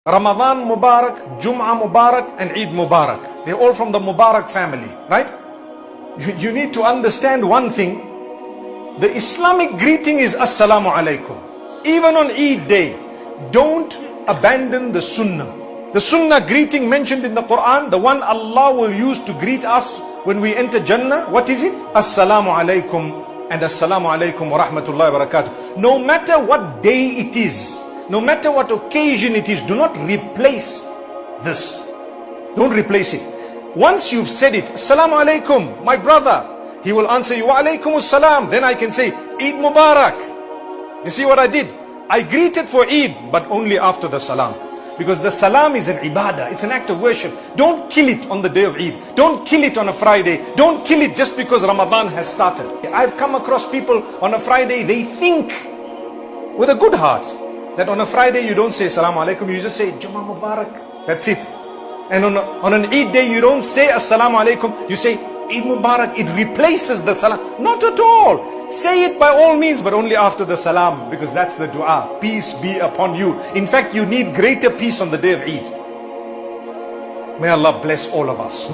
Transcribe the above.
Ramadan Mubarak, Jum'ah Mubarak and Eid Mubarak. They're all from the Mubarak family, right? You need to understand one thing. The Islamic greeting is Assalamu Alaikum. Even on Eid day, don't abandon the Sunnah. The Sunnah greeting mentioned in the Quran, the one Allah will use to greet us when we enter Jannah, what is it? Assalamu Alaikum and Assalamu Alaikum wa Rahmatullahi wa Barakatuh. No matter what day it is, no matter what occasion it is, do not replace this. Don't replace it. Once you've said it, Assalamu Alaikum, my brother, he will answer you, Wa Alaikum Assalam. Then I can say, Eid Mubarak. You see what I did? I greeted for Eid, but only after the Salam. Because the Salam is an ibadah, it's an act of worship. Don't kill it on the day of Eid. Don't kill it on a Friday. Don't kill it just because Ramadan has started. I've come across people on a Friday, they think with a good heart that on a Friday you don't say Assalamu Alaikum, you just say Jummah Mubarak. That's it. And on an Eid day you don't say Assalamu Alaikum, you say Eid Mubarak. It replaces the Salam. Not at all. Say it by all means, but only after the Salam, because that's the dua. Peace be upon you. In fact, you need greater peace on the day of Eid. May Allah bless all of us.